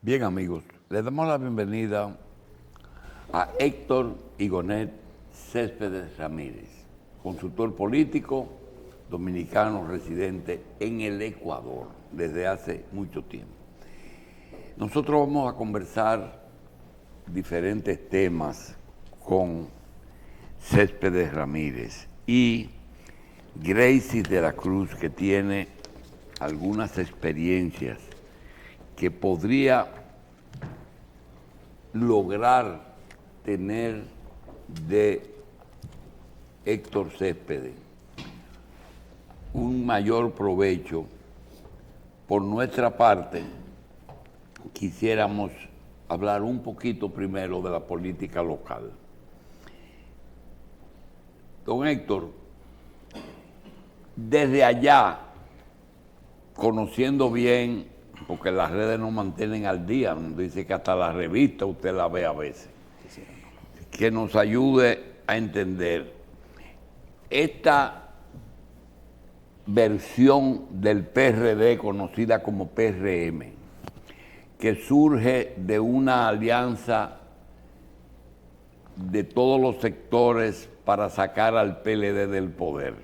Bien, amigos, les damos la bienvenida a Héctor Igonet Céspedes Ramírez, consultor político dominicano residente en el Ecuador desde hace mucho tiempo. Nosotros vamos a conversar diferentes temas con Céspedes Ramírez y Gracie de la Cruz, que tiene algunas experiencias que podría lograr tener de Héctor Céspedes un mayor provecho. Por nuestra parte, quisiéramos hablar un poquito primero de la política local. Don Héctor, desde allá, conociendo bien, porque las redes nos mantienen al día, nos dice que hasta la revista usted la ve a veces, que nos ayude a entender esta versión del PRD conocida como PRM, que surge de una alianza de todos los sectores para sacar al PLD del poder.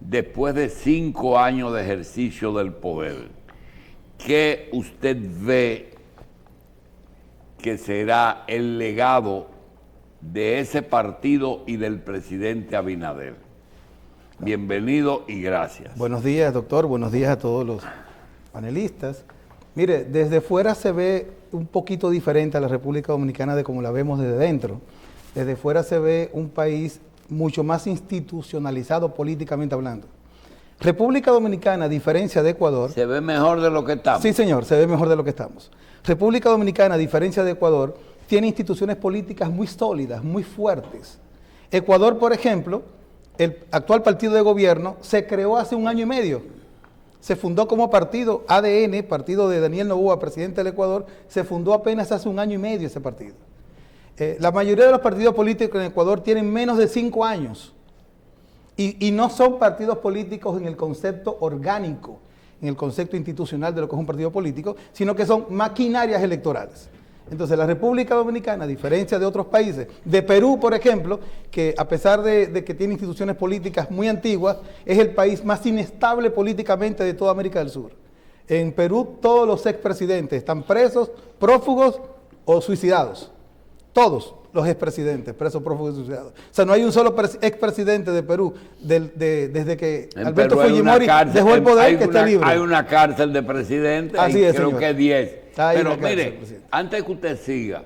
Después de 5 años de ejercicio del poder, ¿qué usted ve que será el legado de ese partido y del presidente Abinader? Bienvenido y gracias. Buenos días, doctor. Buenos días a todos los panelistas. Mire, desde fuera se ve un poquito diferente a la República Dominicana de como la vemos desde dentro. Desde fuera se ve un país mucho más institucionalizado políticamente hablando. República Dominicana, a diferencia de Ecuador... ¿Se ve mejor de lo que estamos? Sí, señor, se ve mejor de lo que estamos. República Dominicana, a diferencia de Ecuador, tiene instituciones políticas muy sólidas, muy fuertes. Ecuador, por ejemplo, el actual partido de gobierno se creó hace 1 año y medio. Se fundó como partido ADN, partido de Daniel Noboa, presidente del Ecuador, se fundó apenas hace 1 año y medio ese partido. La mayoría de los partidos políticos en Ecuador tienen menos de 5 años. Y no son partidos políticos en el concepto orgánico, en el concepto institucional de lo que es un partido político, sino que son maquinarias electorales. Entonces, la República Dominicana, a diferencia de otros países, de Perú, por ejemplo, que a pesar de que tiene instituciones políticas muy antiguas, es el país más inestable políticamente de toda América del Sur. En Perú, todos los expresidentes están presos, prófugos o suicidados. Todos los expresidentes, presos, prófugos y suicidados. O sea, no hay un solo expresidente de Perú desde que en Alberto Perú Fujimori dejó el poder que esté libre. Hay una cárcel de presidentes, Así es, creo señor. que 10. Pero mire, presidente. antes que usted siga,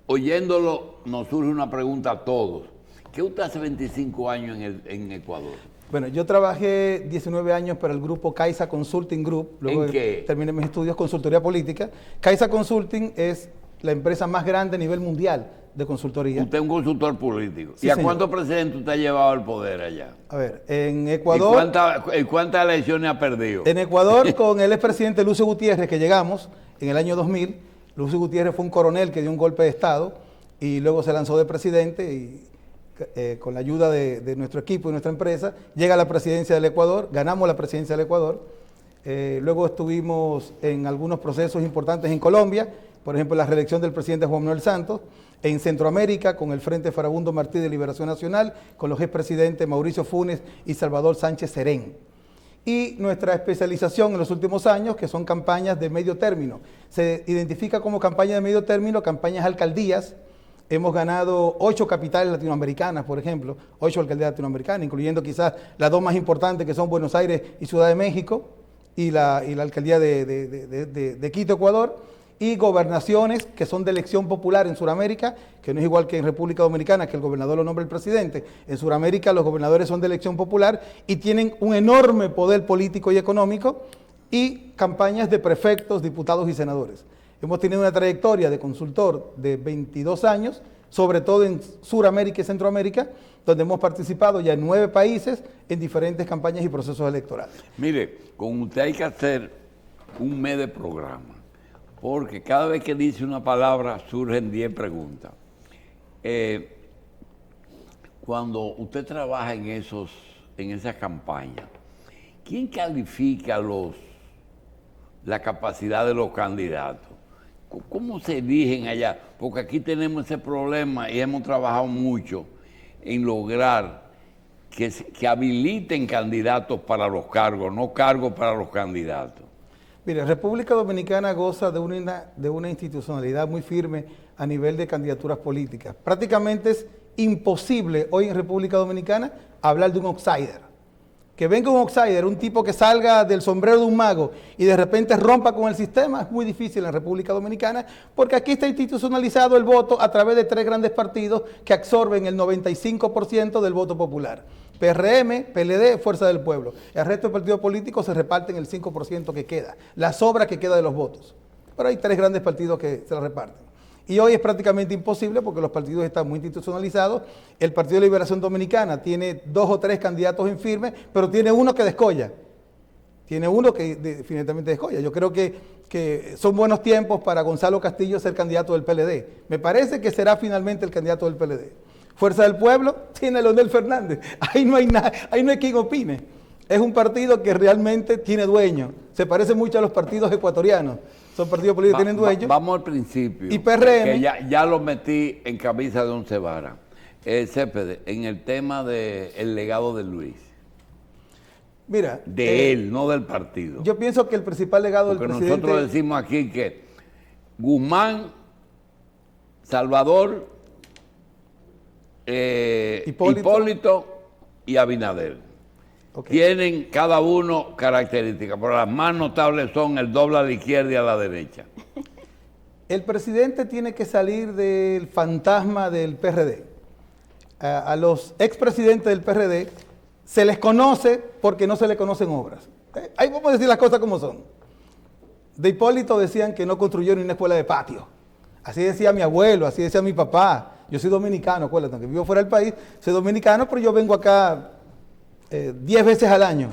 oyéndolo nos surge una pregunta a todos. ¿Qué usted hace 25 años en Ecuador? Bueno, yo trabajé 19 años para el grupo Caixa Consulting Group. Luego ¿En qué? Terminé mis estudios consultoría política. Caixa Consulting es la empresa más grande a nivel mundial de consultoría. Usted es un consultor político. Sí, ¿Y a señor. cuántos presidentes usted ha llevado al poder allá? A ver, en Ecuador... ¿Y cuántas elecciones ha perdido? En Ecuador, con el expresidente Lucio Gutiérrez, que llegamos en el año 2000, Lucio Gutiérrez fue un coronel que dio un golpe de Estado y luego se lanzó de presidente y con la ayuda de nuestro equipo y nuestra empresa, llega a la presidencia del Ecuador, ganamos la presidencia del Ecuador. Luego estuvimos en algunos procesos importantes en Colombia, por ejemplo, la reelección del presidente Juan Manuel Santos, en Centroamérica con el Frente Farabundo Martí de Liberación Nacional, con los expresidentes Mauricio Funes y Salvador Sánchez Serén. Y nuestra especialización en los últimos años, que son campañas de medio término. Se identifica como campaña de medio término, campañas alcaldías. Hemos ganado 8 capitales latinoamericanas, por ejemplo, 8 alcaldías latinoamericanas, incluyendo quizás las 2 más importantes, que son Buenos Aires y Ciudad de México, y la alcaldía de Quito, Ecuador. Y gobernaciones que son de elección popular en Sudamérica, que no es igual que en República Dominicana, que el gobernador lo nombra el presidente. En Sudamérica los gobernadores son de elección popular y tienen un enorme poder político y económico, y campañas de prefectos, diputados y senadores. Hemos tenido una trayectoria de consultor de 22 años, sobre todo en Sudamérica y Centroamérica, donde hemos participado ya en 9 países en diferentes campañas y procesos electorales. Mire, con usted hay que hacer un mes de programa, porque cada vez que dice una palabra surgen 10 preguntas. Cuando usted trabaja en esas campañas, ¿quién califica la capacidad de los candidatos. ¿Cómo se eligen allá? Porque aquí tenemos ese problema y hemos trabajado mucho en lograr que habiliten candidatos para los cargos, no cargos para los candidatos. Mire, República Dominicana goza de una institucionalidad muy firme a nivel de candidaturas políticas. Prácticamente es imposible hoy en República Dominicana hablar de un outsider. Que venga un outsider, un tipo que salga del sombrero de un mago y de repente rompa con el sistema, es muy difícil en República Dominicana, porque aquí está institucionalizado el voto a través de tres grandes partidos que absorben el 95% del voto popular. PRM, PLD, Fuerza del Pueblo. El resto de partidos políticos se reparten el 5% que queda, la sobra que queda de los votos. Pero hay tres grandes partidos que se la reparten. Y hoy es prácticamente imposible porque los partidos están muy institucionalizados. El Partido de Liberación Dominicana tiene 2 o 3 candidatos en firme, pero tiene uno que descolla. Tiene uno que definitivamente descolla. Yo creo que son buenos tiempos para Gonzalo Castillo ser candidato del PLD. Me parece que será finalmente el candidato del PLD. Fuerza del Pueblo tiene a Leonel Fernández. Ahí no hay nada, ahí no hay quien opine. Es un partido que realmente tiene dueño. Se parece mucho a los partidos ecuatorianos. Son partidos políticos que tienen dueños. Vamos al principio. Y PRM. Que ya lo metí en camisa de once varas. Céspedes, en el tema del legado de Luis. Mira. De él, no del partido. Yo pienso que el principal legado del presidente... Porque nosotros decimos aquí que Guzmán, Salvador, Hipólito y Abinader. Okay. Tienen cada uno características, pero las más notables son el doble a la izquierda y a la derecha. El presidente tiene que salir del fantasma del PRD. A los expresidentes del PRD se les conoce porque no se les conocen obras. Ahí vamos a decir las cosas como son. De Hipólito decían que no construyó ni una escuela de patio. Así decía mi abuelo, así decía mi papá. Yo soy dominicano, acuérdate, aunque vivo fuera del país, soy dominicano, pero yo vengo acá 10 veces al año.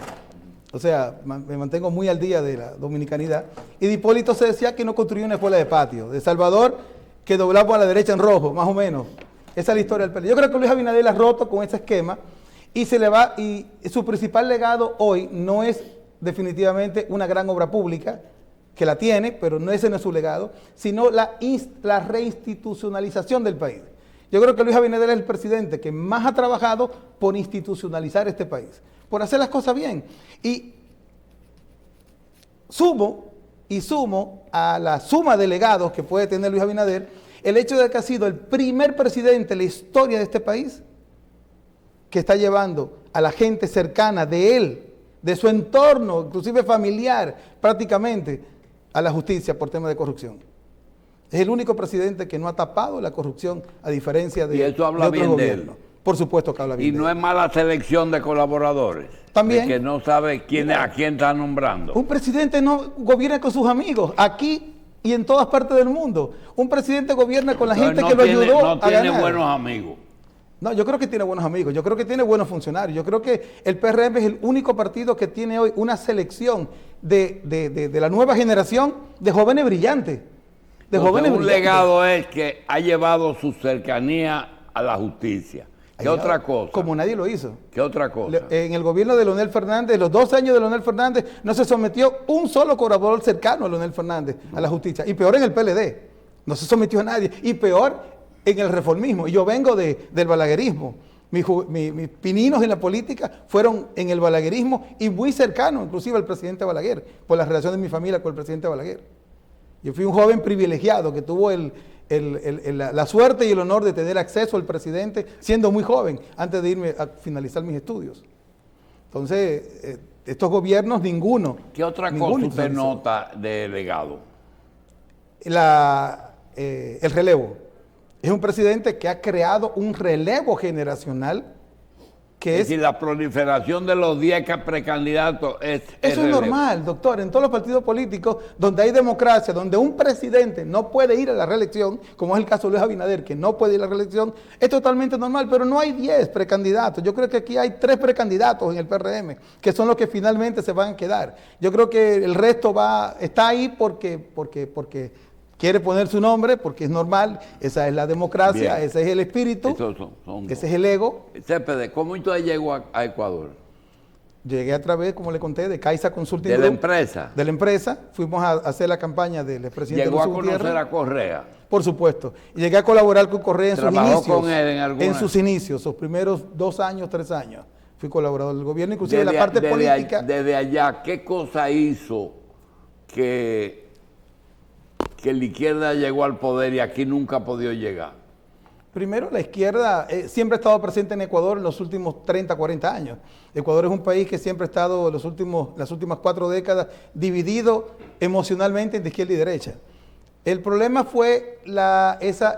O sea, me mantengo muy al día de la dominicanidad. Y de Hipólito se decía que no construyó una escuela de patio. De Salvador, que doblamos a la derecha en rojo, más o menos. Esa es la historia del PLD. Yo creo que Luis Abinader ha roto con ese esquema y su principal legado hoy no es definitivamente una gran obra pública, que la tiene, pero ese no es su legado, sino la reinstitucionalización del país. Yo creo que Luis Abinader es el presidente que más ha trabajado por institucionalizar este país, por hacer las cosas bien. Y sumo a la suma de legados que puede tener Luis Abinader el hecho de que ha sido el primer presidente en la historia de este país que está llevando a la gente cercana de él, de su entorno, inclusive familiar, prácticamente, a la justicia por temas de corrupción. Es el único presidente que no ha tapado la corrupción, a diferencia de, ¿y eso habla de otros bien gobiernos? de él? Por supuesto que habla bien y de no él. es mala selección de colaboradores. También. De que no sabe a quién está nombrando. Un presidente no gobierna con sus amigos, aquí y en todas partes del mundo. Un presidente gobierna con la gente que lo ayudó a ganar. No tiene buenos amigos. No, yo creo que tiene buenos amigos, yo creo que tiene buenos funcionarios, yo creo que el PRM es el único partido que tiene hoy una selección de la nueva generación de jóvenes brillantes. Un legado es que ha llevado su cercanía a la justicia. ¿Qué otra cosa? Como nadie lo hizo. ¿Qué otra cosa? En el gobierno de Leonel Fernández, los 2 años de Leonel Fernández, no se sometió un solo colaborador cercano a Leonel Fernández a la justicia. Y peor en el PLD, no se sometió a nadie. Y peor en el reformismo. Y yo vengo del balaguerismo. Mis pininos en la política fueron en el balaguerismo y muy cercano, inclusive al presidente Balaguer, por la relación de mi familia con el presidente Balaguer. Yo fui un joven privilegiado que tuvo la suerte y el honor de tener acceso al presidente siendo muy joven, antes de irme a finalizar mis estudios. Entonces, estos gobiernos, ninguno. ¿Qué otra cosa usted nota de legado? El relevo. Es un presidente que ha creado un relevo generacional que es decir, la proliferación de los 10 precandidatos eso es normal, doctor, en todos los partidos políticos donde hay democracia, donde un presidente no puede ir a la reelección, como es el caso de Luis Abinader, que no puede ir a la reelección, es totalmente normal, pero no hay 10 precandidatos. Yo creo que aquí hay 3 precandidatos en el PRM, que son los que finalmente se van a quedar. Yo creo que el resto está ahí porque quiere poner su nombre, porque es normal, esa es la democracia, bien. Ese es el espíritu, ese es el ego. Céspedes, ¿cómo usted llegó a Ecuador? Llegué a través, como le conté, de Caixa Consulting ¿De la Group, empresa? de la empresa. Fuimos a hacer la campaña del expresidente ¿Llegó a Lucio conocer Gutiérrez. a Correa? Por supuesto. Y llegué a colaborar con Correa en sus ¿Trabajó inicios. con él en alguna? En sus inicios, sus primeros 2 años, 3 años. Fui colaborador del gobierno, inclusive la parte política. Desde allá, ¿qué cosa hizo que la izquierda llegó al poder y aquí nunca ha podido llegar? Primero, la izquierda siempre ha estado presente en Ecuador en los últimos 30, 40 años. Ecuador es un país que siempre ha estado las últimas 4 décadas dividido emocionalmente entre izquierda y derecha. El problema fue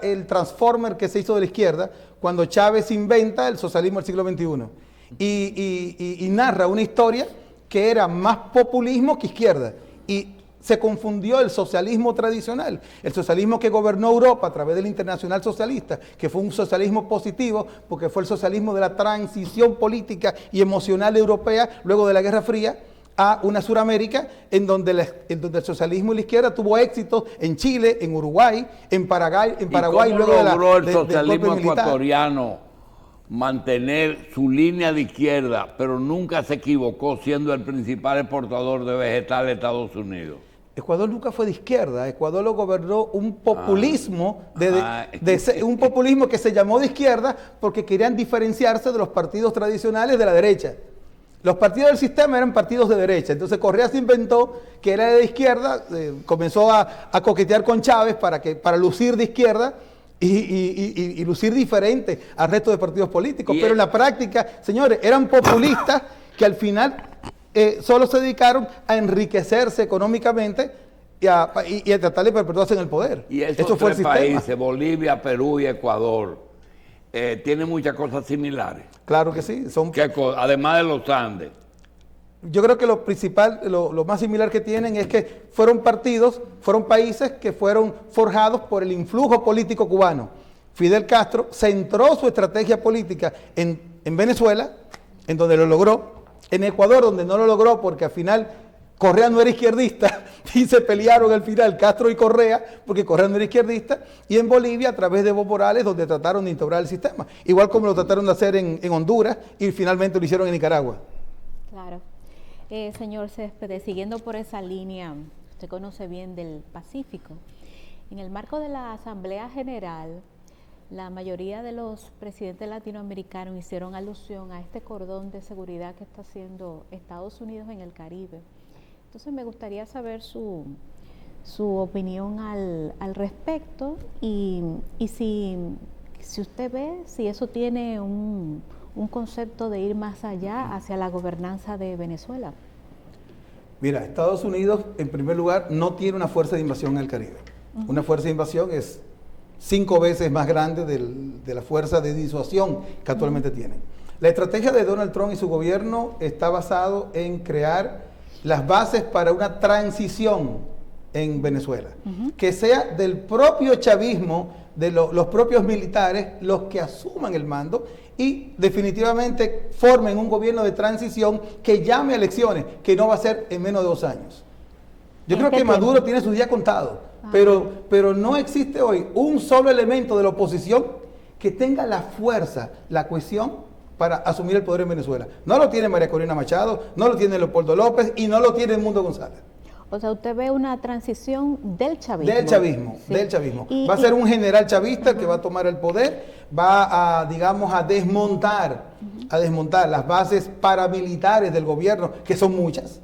el transformer que se hizo de la izquierda cuando Chávez inventa el socialismo del siglo XXI y narra una historia que era más populismo que izquierda. Y se confundió el socialismo tradicional, el socialismo que gobernó Europa a través del Internacional Socialista, que fue un socialismo positivo porque fue el socialismo de la transición política y emocional europea luego de la Guerra Fría, a una Suramérica en donde el socialismo y la izquierda tuvo éxito en Chile, en Uruguay, en Paraguay ¿Y cómo logró el socialismo ecuatoriano mantener su línea de izquierda, pero nunca se equivocó siendo el principal exportador de vegetales de Estados Unidos? Ecuador nunca fue de izquierda. Ecuador lo gobernó un populismo, un populismo que se llamó de izquierda porque querían diferenciarse de los partidos tradicionales de la derecha. Los partidos del sistema eran partidos de derecha. Entonces Correa se inventó que era de izquierda, comenzó a coquetear con Chávez para lucir de izquierda y lucir diferente al resto de partidos políticos. Pero en la práctica, señores, eran populistas que al final solo se dedicaron a enriquecerse económicamente y a tratar de perpetuarse en el poder. Y esos tres países, Bolivia, Perú y Ecuador, tienen muchas cosas similares. Claro que sí. Además de los Andes. Yo creo que lo principal, lo más similar que tienen es que fueron países que fueron forjados por el influjo político cubano. Fidel Castro centró su estrategia política en Venezuela, en donde lo logró, en Ecuador, donde no lo logró porque al final Correa no era izquierdista y se pelearon al final Castro y Correa porque Correa no era izquierdista, y en Bolivia a través de Evo Morales, donde trataron de integrar el sistema, igual como lo trataron de hacer en Honduras y finalmente lo hicieron en Nicaragua. Claro. Señor Céspedes, siguiendo por esa línea, usted conoce bien del Pacífico. En el marco de la Asamblea General, la mayoría de los presidentes latinoamericanos hicieron alusión a este cordón de seguridad que está haciendo Estados Unidos en el Caribe. Entonces me gustaría saber su opinión al respecto y si usted ve si eso tiene un concepto de ir más allá hacia la gobernanza de Venezuela. Mira, Estados Unidos, en primer lugar, no tiene una fuerza de invasión en el Caribe. Una fuerza de invasión es 5 veces más grande de la fuerza de disuasión que actualmente tiene. La estrategia de Donald Trump y su gobierno está basado en crear las bases para una transición en Venezuela, que sea del propio chavismo, de los propios militares, los que asuman el mando y definitivamente formen un gobierno de transición que llame a elecciones, que no va a ser en menos de 2 años. Yo creo que Maduro tiene sus días contados, pero no existe hoy un solo elemento de la oposición que tenga la fuerza, la cohesión para asumir el poder en Venezuela. No lo tiene María Corina Machado, no lo tiene Leopoldo López y no lo tiene Edmundo González. O sea, usted ve una transición del chavismo. Del chavismo. Va a ser un general chavista el que va a tomar el poder, va a, digamos, a desmontar las bases paramilitares del gobierno, que son muchas.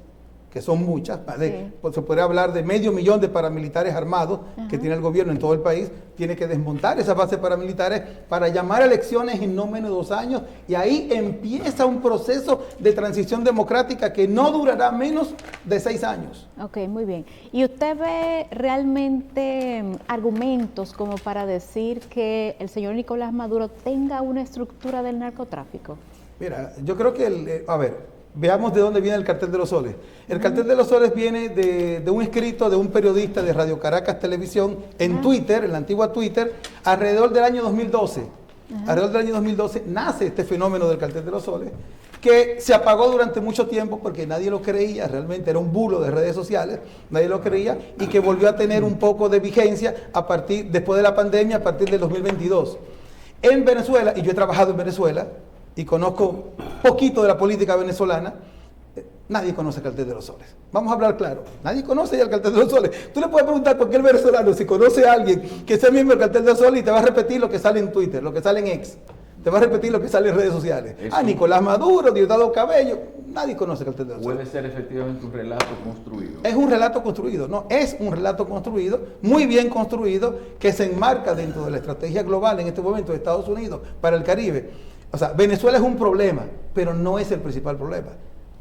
Se podría hablar de 500,000 de paramilitares armados que tiene el gobierno en todo el país. Tiene que desmontar esas bases paramilitares para llamar a elecciones en no menos de 2 años, y ahí empieza un proceso de transición democrática que no durará menos de 6 años. Ok, muy bien. ¿Y usted ve realmente argumentos como para decir que el señor Nicolás Maduro tenga una estructura del narcotráfico? Mira, yo creo que, veamos de dónde viene el Cartel de los Soles. El Cartel de los Soles viene de un escrito de un periodista de Radio Caracas Televisión en Twitter, en la antigua Twitter, alrededor del año 2012. Alrededor del año 2012 nace este fenómeno del Cartel de los Soles, que se apagó durante mucho tiempo porque nadie lo creía, realmente era un bulo de redes sociales, nadie lo creía, y que volvió a tener un poco de vigencia después de la pandemia, a partir del 2022. En Venezuela, y yo he trabajado en Venezuela, y conozco poquito de la política venezolana, Nadie conoce el cartel de los soles. Vamos a hablar claro. Nadie conoce ya el cartel de los soles. Tú le puedes preguntar a cualquier venezolano si conoce a alguien que sea miembro del cartel de los soles y te va a repetir lo que sale en Twitter, lo que sale en X. Te va a repetir lo que sale en redes sociales. Nicolás Maduro, Diosdado Cabello. Nadie conoce el cartel de los soles. Puede ser efectivamente un relato construido. Es un relato construido, no, es un relato construido, muy bien construido, que se enmarca dentro de la estrategia global en este momento de Estados Unidos para el Caribe. O sea, Venezuela es un problema, pero no es el principal problema.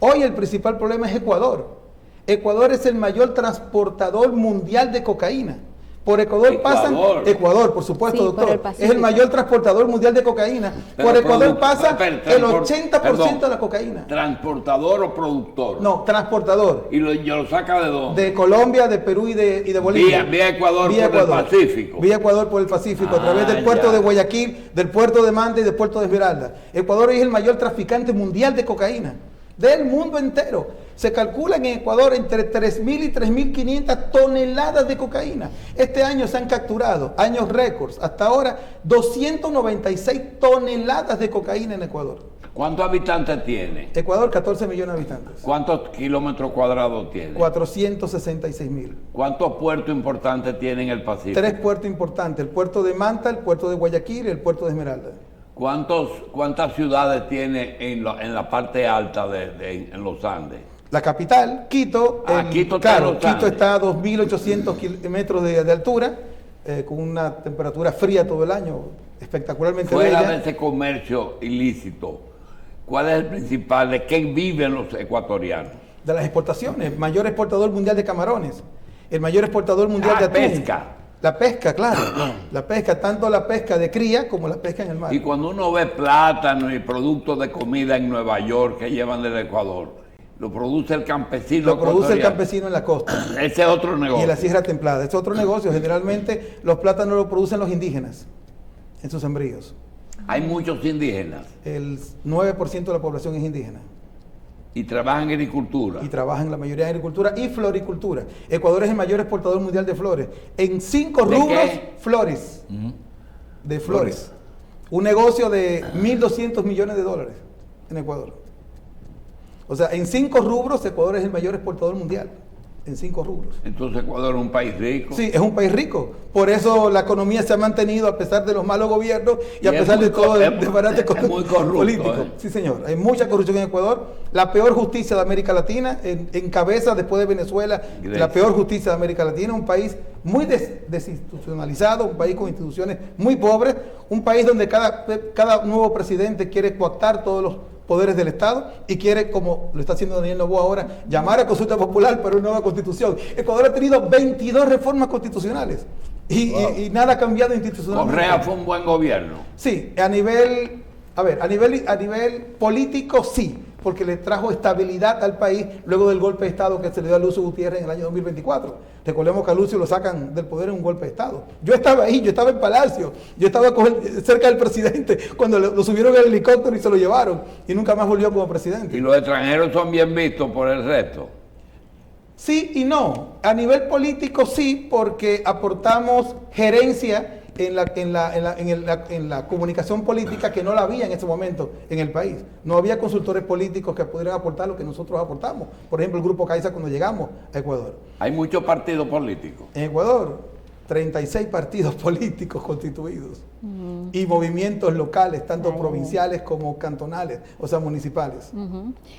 Hoy el principal problema es Ecuador. Ecuador es el mayor transportador mundial de cocaína. Por Ecuador pasan, Ecuador, por supuesto, Sí, doctor, es el mayor transportador mundial de cocaína. Por Ecuador pasa el 80% de la cocaína. ¿Transportador o productor? No, transportador. ¿Y lo saca de dónde? De Colombia, de Perú y de Bolivia. Vía Ecuador por el Pacífico. Vía Ecuador por el Pacífico, a través del puerto de Guayaquil, del puerto de Manta y del puerto de Esmeralda. Ecuador es el mayor traficante mundial de cocaína del mundo entero. Se calcula en Ecuador entre 3.000 y 3.500 toneladas de cocaína. Este año se han capturado, años récords, hasta ahora 296 toneladas de cocaína en Ecuador. ¿Cuántos habitantes tiene? Ecuador, 14 millones de habitantes. ¿Cuántos kilómetros cuadrados tiene? 466.000. ¿Cuántos puertos importantes tiene en el Pacífico? 3 puertos importantes, el puerto de Manta, el puerto de Guayaquil y el puerto de Esmeralda. ¿Cuántas ciudades tiene en la parte alta en los Andes? La capital, Quito, Quito está a 2.800 metros de altura, con una temperatura fría todo el año, espectacularmente Fuera bella. de ese comercio ilícito, ¿cuál es el principal? ¿De qué viven los ecuatorianos? De las exportaciones, mayor exportador mundial de camarones, el mayor exportador mundial de atún. Pesca. La pesca, claro. La pesca, tanto la pesca de cría como la pesca en el mar. Y cuando uno ve plátano y productos de comida en Nueva York que llevan del Ecuador, lo produce el campesino. Lo produce el campesino en la costa. Ese es otro negocio. Y en la Sierra Templada. Ese es otro negocio. Generalmente los plátanos los producen los indígenas en sus sembríos. Hay muchos indígenas. El 9% de la población es indígena. Y trabajan en agricultura. Y trabajan la mayoría en agricultura y floricultura. Ecuador es el mayor exportador mundial de flores. En 5 ¿De rubros, qué? Flores. De flores. Un negocio de 1.200 millones de dólares en Ecuador. O sea, en 5 rubros, Ecuador es el mayor exportador mundial. En 5 rubros. Entonces Ecuador es un país rico. Sí, es un país rico. Por eso la economía se ha mantenido a pesar de los malos gobiernos y a pesar de todo el desbarate político. Sí, señor. Hay mucha corrupción en Ecuador. La peor justicia de América Latina, en cabeza después de Venezuela, la peor justicia de América Latina. Un país muy desinstitucionalizado, un país con instituciones muy pobres, un país donde cada nuevo presidente quiere coactar todos los poderes del Estado y quiere, como lo está haciendo Daniel Noboa ahora, llamar a consulta popular para una nueva constitución. Ecuador ha tenido 22 reformas constitucionales y nada ha cambiado institucionalmente. Correa fue un buen gobierno. Sí, a nivel político sí, porque le trajo estabilidad al país luego del golpe de Estado que se le dio a Lucio Gutiérrez en el año 2024. Recordemos que a Lucio lo sacan del poder en un golpe de Estado. Yo estaba ahí, yo estaba en Palacio, yo estaba cerca del presidente cuando lo subieron en el helicóptero y se lo llevaron y nunca más volvió como presidente. ¿Y los extranjeros son bien vistos por el resto? Sí y no. A nivel político sí, porque aportamos gerencia en la comunicación política que no la había en ese momento en el país. No había consultores políticos que pudieran aportar lo que nosotros aportamos. Por ejemplo, el Grupo Caixa cuando llegamos a Ecuador. Hay muchos partidos políticos. En Ecuador, 36 partidos políticos constituidos y movimientos locales, tanto provinciales como cantonales, o sea, municipales.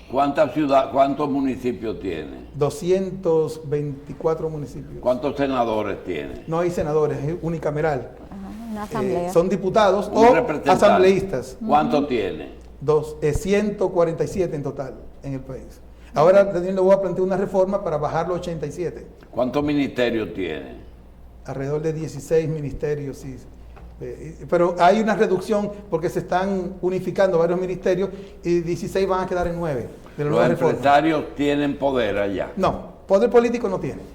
¿Cuántos municipios tiene? 224 municipios. ¿Cuántos senadores tiene? No hay senadores, es unicameral. Una asamblea. Son diputados Un o representante. asambleístas. ¿Cuánto tiene? 147 en total en el país. Ahora Daniel Noboa plantea una reforma para bajarlo a 87. ¿Cuántos ministerios tiene? Alrededor de 16 ministerios, sí. Pero hay una reducción porque se están unificando varios ministerios y 16 van a quedar en 9. De la ¿Los nueva reforma. empresarios tienen poder allá? No, poder político no tienen.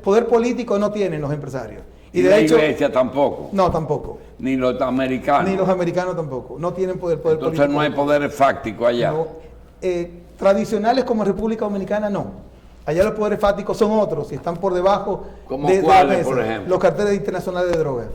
Poder político no tienen los empresarios. Y de la hecho, iglesia tampoco. No, tampoco. Ni los americanos. Ni los americanos tampoco. No tienen poder político. Entonces no hay poderes fácticos allá. No, tradicionales como República Dominicana no. Allá los poderes fácticos son otros y están por debajo ¿Cómo de cuáles, la mesa. por ejemplo? Los carteles internacionales de drogas.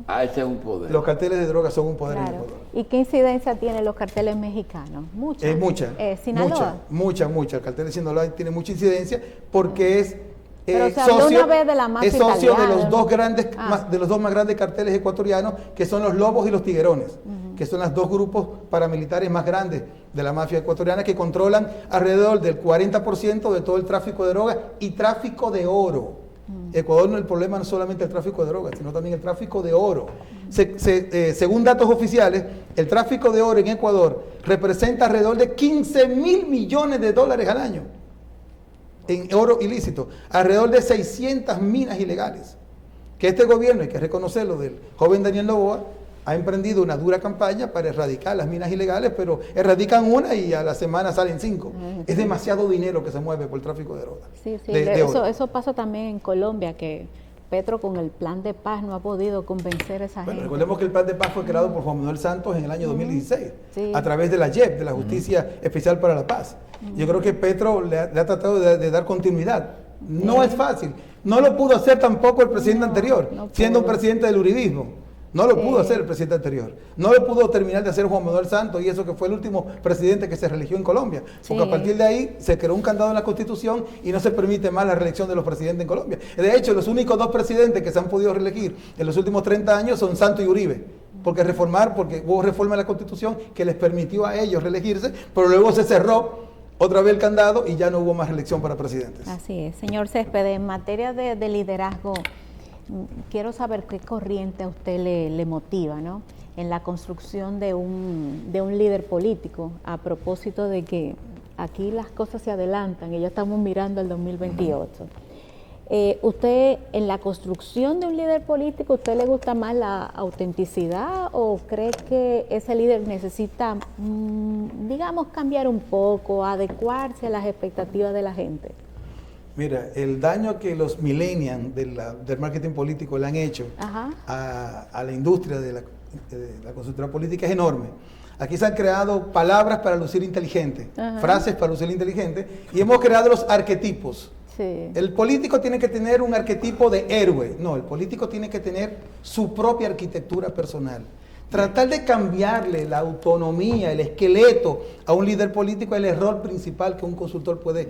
Ah, ese es un poder. Los carteles de drogas son un poder en Claro. Ecuador. ¿Y qué incidencia tienen los carteles mexicanos? Mucha. Mucha. Sinaloa. Mucha. El cartel de Sinaloa tiene mucha incidencia porque es Pero se habló una vez de la mafia es socio de italiana. los dos grandes, Ah. de los dos más grandes carteles ecuatorianos, que son los Lobos y los Tiguerones, que son los dos grupos paramilitares más grandes de la mafia ecuatoriana, que controlan alrededor del 40% de todo el tráfico de drogas y tráfico de oro. Ecuador, el problema no es solamente el tráfico de drogas, sino también el tráfico de oro. Según datos oficiales, el tráfico de oro en Ecuador representa alrededor de 15.000 millones de dólares al año en oro ilícito, alrededor de 600 minas ilegales. Que este gobierno, hay que reconocerlo, del joven Daniel Noboa, ha emprendido una dura campaña para erradicar las minas ilegales, pero erradican una y a la semana salen 5. Es demasiado dinero que se mueve por el tráfico de drogas. Sí, de oro. eso pasa también en Colombia, que Petro con el plan de paz no ha podido convencer a esa Bueno, gente. recordemos que el plan de paz fue creado por Juan Manuel Santos en el año 2016, Sí. a través de la JEP, de la Justicia Especial para la Paz. Yo creo que Petro le ha tratado de dar continuidad. No es fácil. No lo pudo hacer tampoco el presidente anterior, no siendo un pudo. presidente del uribismo. No lo Sí. pudo hacer el presidente anterior. No lo pudo terminar de hacer Juan Manuel Santos, y eso que fue el último presidente que se religió en Colombia. Porque Sí. a partir de ahí se creó un candado en la Constitución y no se permite más la reelección de los presidentes en Colombia. De hecho, los únicos dos presidentes que se han podido reelegir en los últimos 30 años son Santos y Uribe. Porque hubo reforma en la Constitución que les permitió a ellos reelegirse, pero luego se cerró otra vez el candado y ya no hubo más reelección para presidentes. Así es. Señor Céspedes, en materia de liderazgo, quiero saber qué corriente a usted le motiva, ¿no?, en la construcción de un líder político, a propósito de que aquí las cosas se adelantan y ya estamos mirando el 2028. ¿Usted, en la construcción de un líder político, usted le gusta más la autenticidad o cree que ese líder necesita, digamos, cambiar un poco, adecuarse a las expectativas de la gente? Mira, el daño que los millennials del marketing político le han hecho Ajá. a la industria de la consultoría política es enorme. Aquí se han creado palabras para lucir inteligente, Ajá. frases para lucir inteligente, y hemos creado los arquetipos. Sí. El político tiene que tener un arquetipo de héroe. No, el político tiene que tener su propia arquitectura personal. Tratar de cambiarle la autonomía, el esqueleto a un líder político es el error principal que un consultor puede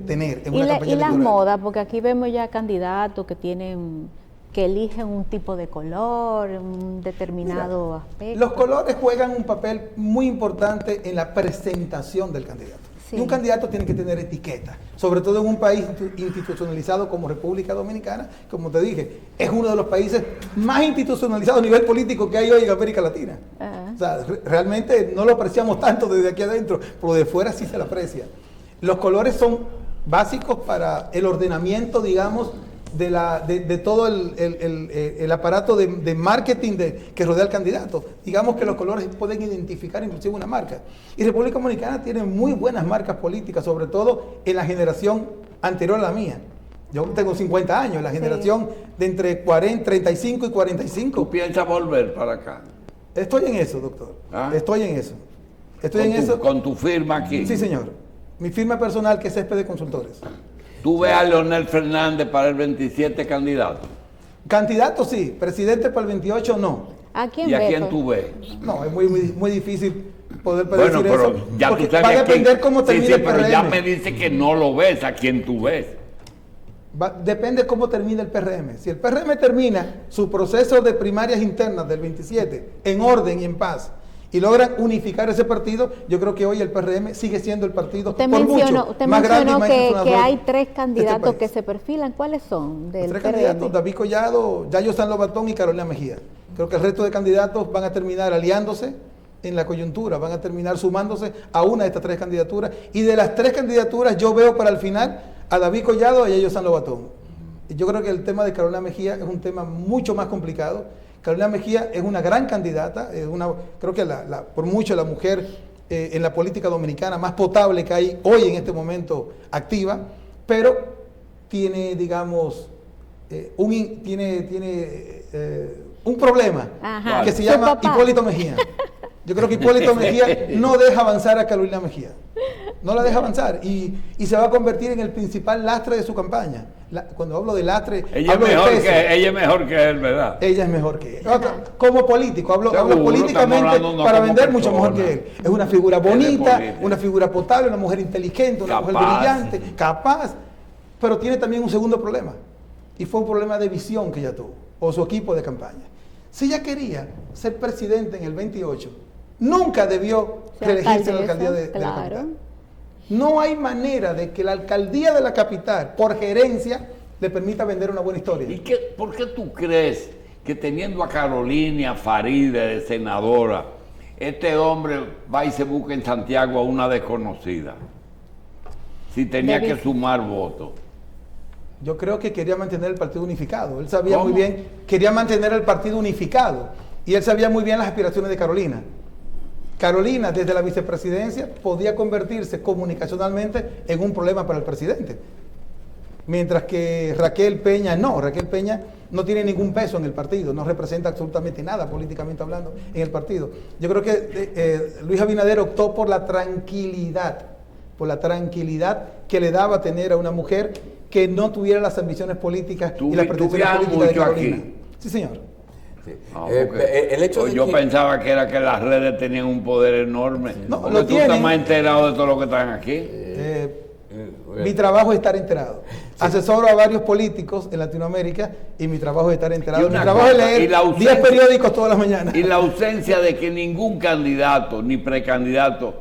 tener en una campaña Y las electoral. modas, porque aquí vemos ya candidatos que eligen un tipo de color, un determinado aspecto. Los colores juegan un papel muy importante en la presentación del candidato. Sí. Y un candidato tiene que tener etiqueta, sobre todo en un país institucionalizado como República Dominicana. Como te dije, es uno de los países más institucionalizados a nivel político que hay hoy en América Latina. Ajá. O sea, realmente no lo apreciamos tanto desde aquí adentro, pero de fuera sí se lo aprecia. Los colores son básicos para el ordenamiento, digamos, de todo el aparato de marketing que rodea al candidato. Digamos que los colores pueden identificar inclusive una marca. Y República Dominicana tiene muy buenas marcas políticas, sobre todo en la generación anterior a la mía. Yo tengo 50 años, la generación de entre 35 y 45. ¿Tú piensas volver para acá? Estoy en eso, doctor. ¿Ah? Estoy en eso. Estoy en eso. Con tu firma aquí. Sí, señor. Mi firma personal, que es Céspedes Consultores. ¿Tú ves a Leonel Fernández para el 27 candidato? Candidato sí, presidente para el 28 no. ¿A quién ¿Y a ve, quién pues? tú ves? No, es muy difícil poder Bueno, predecir pero eso. ya Porque tú sabes va a a quién- depender cómo termine sí, el pero PRM. ya me dice que no lo ves, a quién tú ves. Depende cómo termine el PRM. Si el PRM termina su proceso de primarias internas del 27 en orden y en paz y logran unificar ese partido, yo creo que hoy el PRM sigue siendo el partido Usted por mencionó, mucho más grande y más que institucionalizado hay tres de este candidatos que país. se perfilan. ¿Cuáles son? Los Del tres PRM? candidatos, David Collado, Yayo San Lobatón y Carolina Mejía. Creo que el resto de candidatos van a terminar aliándose en la coyuntura, van a terminar sumándose a una de estas tres candidaturas. Y de las tres candidaturas yo veo para el final a David Collado y a Yayo San Lobatón. Y yo creo que el tema de Carolina Mejía es un tema mucho más complicado. Carolina Mejía es una gran candidata, creo que por mucho la mujer en la política dominicana más potable que hay hoy en este momento activa, pero tiene, digamos, un problema Ajá. que se Su llama papá. Hipólito Mejía. Yo creo que Hipólito Mejía no deja avanzar a Carolina Mejía. no la deja avanzar y se va a convertir en el principal lastre de su campaña. Cuando hablo de lastre, hablo de peso. Ella es mejor que él, ¿verdad? Ella es mejor que él. Como político, hablo Seguro, políticamente estamos para como vender mucho mejor persona. que él. Es una figura bonita, una figura potable, una mujer inteligente, una mujer Capaz. brillante, capaz, pero tiene también un segundo problema. Y fue un problema de visión que ella tuvo, o su equipo de campaña. Si ella quería ser presidente en el 28, nunca debió reelegirse en la alcaldía de la capital. No hay manera de que la alcaldía de la capital, por gerencia, le permita vender una buena historia. ¿Y por qué tú crees que teniendo a Carolina Faride de senadora, este hombre va y se busca en Santiago a una desconocida? Si tenía que sumar votos. Yo creo que quería mantener el partido unificado. Él sabía ¿Cómo? muy bien, quería mantener el partido unificado. Y él sabía muy bien las aspiraciones de Carolina. Carolina, desde la vicepresidencia, podía convertirse comunicacionalmente en un problema para el presidente. Mientras que Raquel Peña no tiene ningún peso en el partido, no representa absolutamente nada políticamente hablando en el partido. Yo creo que Luis Abinader optó por la tranquilidad que le daba tener a una mujer que no tuviera las ambiciones políticas y las pretensiones políticas de Carolina. Aquí. Sí, señor. Sí. El hecho de yo que- pensaba que era que las redes tenían un poder enorme. No, porque lo tú tienen. estás más enterado de todo lo que están aquí. Mi trabajo es estar enterado. Asesoro a varios políticos en Latinoamérica y mi trabajo es estar Y enterado. Mi una trabajo es cosa, y leer la 10 ausencia- periódicos todas las mañanas. Y la ausencia de que ningún candidato ni precandidato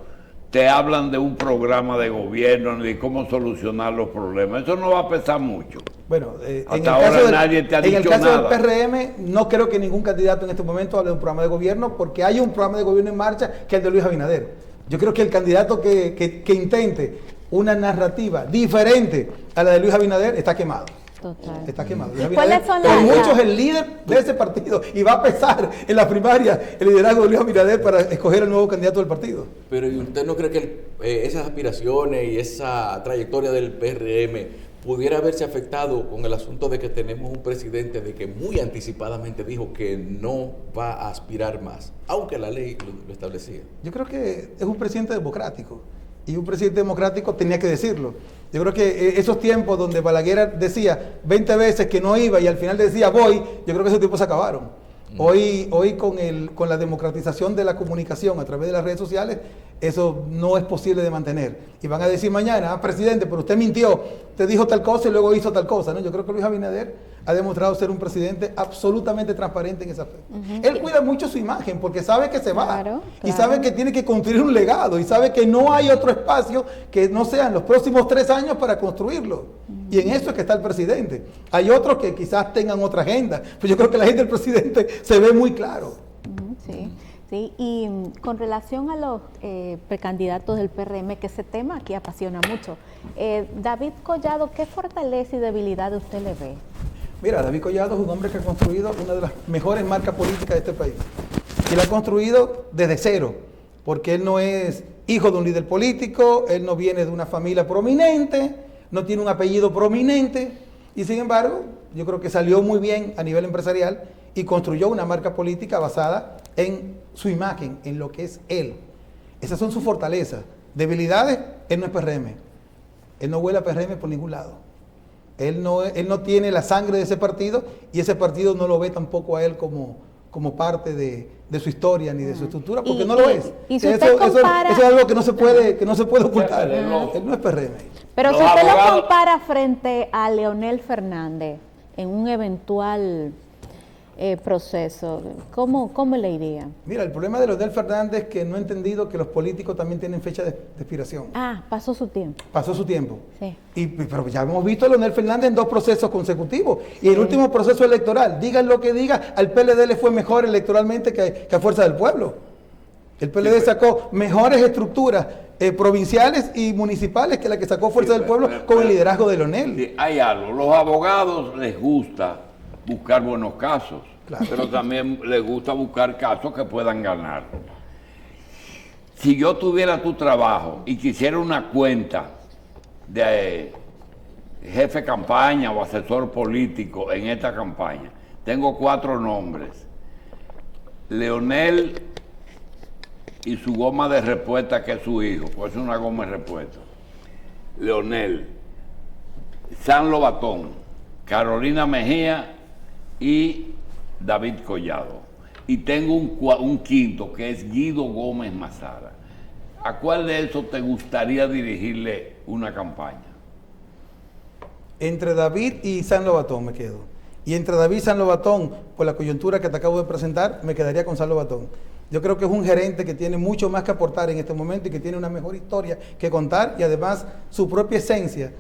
te hablan de un programa de gobierno ni de cómo solucionar los problemas. Eso no va a pesar mucho. Bueno, en Hasta el ahora caso del, nadie te ha en el dicho caso nada. del PRM, no creo que ningún candidato en este momento hable de un programa de gobierno, porque hay un programa de gobierno en marcha que es el de Luis Abinader. Yo creo que el candidato que intente una narrativa diferente a la de Luis Abinader está quemado. Total. Está quemado. Luis ¿Y cuáles Abinader, son por las- mucho es el líder de ese partido y va a pesar en la primaria el liderazgo de Luis Abinader para escoger el nuevo candidato del partido. Pero ¿y usted no cree que esas aspiraciones y esa trayectoria del PRM pudiera haberse afectado con el asunto de que tenemos un presidente de que muy anticipadamente dijo que no va a aspirar más, aunque la ley lo establecía? Yo creo que es un presidente democrático y un presidente democrático tenía que decirlo. Yo creo que esos tiempos donde Balaguer decía 20 veces que no iba y al final decía voy, yo creo que esos tiempos se acabaron. Hoy con la democratización de la comunicación a través de las redes sociales, eso no es posible de mantener. Y van a decir mañana, presidente, pero usted mintió, te dijo tal cosa y luego hizo tal cosa, ¿no? Yo creo que Luis Abinader ha demostrado ser un presidente absolutamente transparente en ese aspecto. Él cuida mucho su imagen porque sabe que se va Claro, y claro. sabe que tiene que construir un legado y sabe que no hay otro espacio que no sean los próximos 3 años para construirlo. Y en eso es que está el presidente. Hay otros que quizás tengan otra agenda, pero yo creo que la agenda del presidente se ve muy claro. Sí, sí. Y con relación a los precandidatos del PRM, que ese tema aquí apasiona mucho, David Collado, ¿qué fortaleza y debilidad usted le ve? Mira, David Collado es un hombre que ha construido una de las mejores marcas políticas de este país. Y la ha construido desde cero, porque él no es hijo de un líder político, él no viene de una familia prominente, no tiene un apellido prominente, y sin embargo, yo creo que salió muy bien a nivel empresarial y construyó una marca política basada en su imagen, en lo que es él. Esas son sus fortalezas. Debilidades, él no es PRM. Él no huele a PRM por ningún lado. Él no tiene la sangre de ese partido y ese partido no lo ve tampoco a él como parte de su historia ni de su estructura, porque no lo es. Y si eso, usted eso- compara- eso es algo que no se puede ocultar. Él Él no es PRM. Pero Los si usted lo abogados- compara frente a Leonel Fernández en un eventual proceso, ¿cómo le iría? Mira, el problema de Leonel Fernández es que no ha entendido que los políticos también tienen fecha de expiración. Ah, pasó su tiempo. Pasó su tiempo. Sí. Pero ya hemos visto a Leonel Fernández en 2 procesos consecutivos. Y el último proceso electoral, digan lo que digan, al PLD le fue mejor electoralmente que a Fuerza del Pueblo. El PLD sacó mejores estructuras provinciales y municipales que la que sacó Fuerza Sí, del Pueblo pero- con el liderazgo de Leonel. Sí, hay algo, los abogados les gusta buscar buenos casos, Claro. pero también les gusta buscar casos que puedan ganar. Si yo tuviera tu trabajo y quisiera una cuenta de jefe de campaña o asesor político en esta campaña, tengo 4 nombres. Leonel y su goma de respuesta, que es su hijo, pues es una goma de respuesta. Leonel, San Lobatón, Carolina Mejía y David Collado. Y tengo un quinto, que es Guido Gómez Mazara. ¿A cuál de esos te gustaría dirigirle una campaña? Entre David y San Lobatón me quedo. Y entre David y San Lobatón, por la coyuntura que te acabo de presentar, me quedaría con San Lobatón. Yo creo que es un gerente que tiene mucho más que aportar en este momento y que tiene una mejor historia que contar, y además su propia esencia.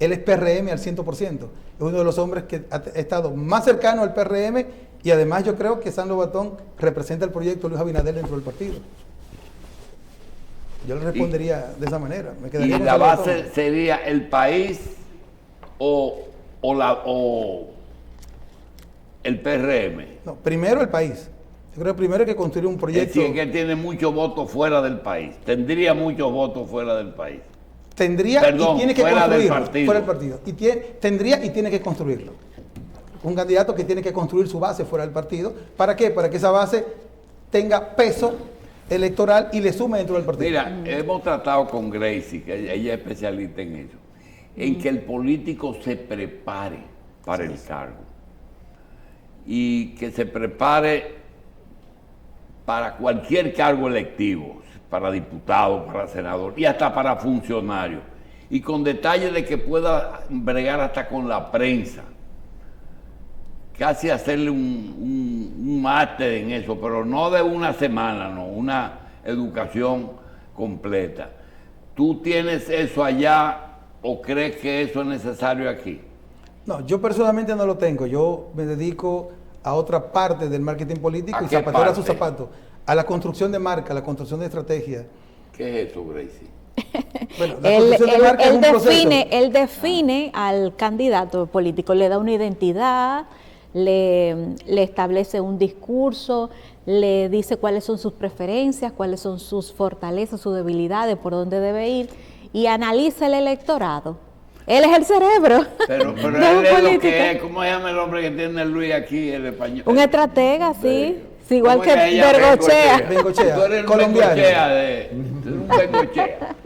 Él es PRM al 100%. Es uno de los hombres que ha estado más cercano al PRM, y además yo creo que San Lobatón representa el proyecto Luis Abinader dentro del partido. Yo le respondería de esa manera. Me quedaría ¿Y con la San base Lobatón. sería el país o el PRM? No, primero el país. Yo creo que primero hay que construir un Es proyecto. decir, que tiene muchos votos fuera del país. Tendría muchos votos fuera del país. Tendría Perdón, y tiene que fuera del construirlo. partido. Fuera del partido. Tendría y tiene que construirlo. Un candidato que tiene que construir su base fuera del partido. ¿Para qué? Para que esa base tenga peso electoral y le sume dentro del partido. Mira, hemos tratado con Gracie, que ella es especialista en eso, en que el político se prepare para el cargo y que se prepare para cualquier cargo electivo, para diputado, para senador y hasta para funcionario, y con detalle de que pueda bregar hasta con la prensa, casi hacerle un máster en eso, pero no de una semana, no, una educación completa. ¿Tú tienes eso allá o crees que eso es necesario aquí? No, yo personalmente no lo tengo. Yo me dedico a otra parte del marketing político ¿A y qué zapatero a sus parte? zapatos. A la construcción de marca, a la construcción de estrategia. ¿Qué es eso, Gracie? Bueno, la construcción de marca es un proceso. Él define al candidato político, le da una identidad, le establece un discurso, le dice cuáles son sus preferencias, cuáles son sus fortalezas, sus debilidades, por dónde debe ir, y analiza el electorado. Él es el cerebro. Pero de él un es lo político. que es. ¿Cómo se llama el hombre que tiene Luis aquí, el español? Un estratega, sí. Sí, igual ¿Cómo que es ella? Bergochea. Bengochea, Tú eres un colombiano. Bengochea tú eres un Bengochea.